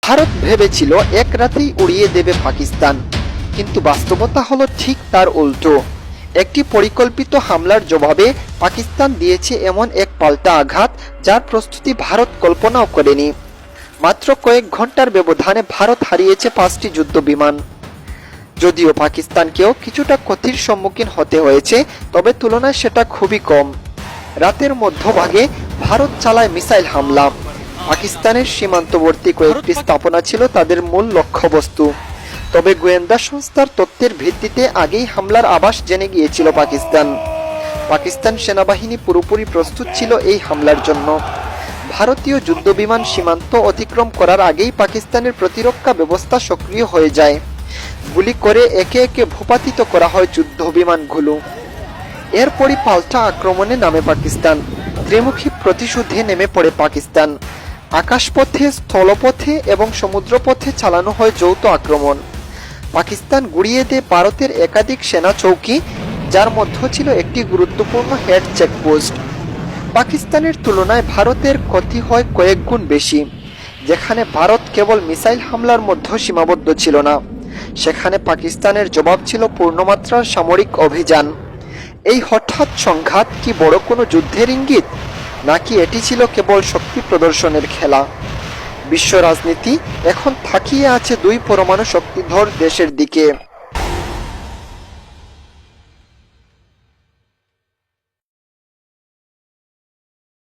ভারত ভেবেছিল এক রাতেই উড়িয়ে দেবে পাকিস্তান, কিন্তু বাস্তবতা হলো ঠিক তার উল্টো। একটি পরিকল্পিত হামলার জবাবে পাকিস্তান দিয়েছে এমন এক পাল্টা আঘাত যার প্রস্তুতি ভারত কল্পনাও করেনি। মাত্র কয়েক ঘন্টার ব্যবধানে ভারত হারিয়েছে 5টি যুদ্ধ বিমান। যদিও পাকিস্তানকেও কিছুটা ক্ষতির সম্মুখীন হতে হয়েছে, তবে তুলনায় সেটা খুবই কম। রাতের মধ্যভাগে ভারত চালায় মিসাইল হামলা। পাকিস্তানের সীমান্তবর্তী কয়েকটি স্থাপনা ছিল তাদের মূল লক্ষ্যবস্তু। তবে গোয়েন্দা সংস্থার তথ্যের ভিত্তিতে আগেই হামলার আভাস জেনে গিয়েছিল পাকিস্তান সেনাবাহিনী পুরোপুরি প্রস্তুত ছিল এই হামলার জন্য। ভারতীয় যুদ্ধবিমান সীমান্ত অতিক্রম করার আগেই পাকিস্তানের প্রতিরক্ষা ব্যবস্থা সক্রিয় হয়ে যায়। গুলি করে একে একে ভূপাতিত করা হয় যুদ্ধবিমানগুলো। এরপরই পাল্টা আক্রমণে নামে পাকিস্তান। ত্রিমুখী প্রতিশোধে নেমে পড়ে পাকিস্তান। আকাশপথে, স্থলপথে এবং সমুদ্রপথে চালানো হয় যৌথ আক্রমণ। পাকিস্তান গুড়িয়ে দেয় ভারতের একাধিক সেনা চৌকি, যার মধ্যে ছিল একটি গুরুত্বপূর্ণ হেড চেকপোস্ট। পাকিস্তানের তুলনায় ভারতের ক্ষতি হয় কয়েক গুণ বেশি। যেখানে ভারত কেবল মিসাইল হামলার মধ্যে সীমাবদ্ধ ছিল না, সেখানে পাকিস্তানের জবাব ছিল পূর্ণমাত্রার সামরিক অভিযান। এই হঠাৎ সংঘাত কি বড় কোনো যুদ্ধের ইঙ্গিত, নাকি এটি ছিল কেবল শক্তি প্রদর্শনের খেলা? বিশ্ব রাজনীতি এখন তাকিয়ে আছে দুই পরমাণু শক্তিধর দেশের দিকে।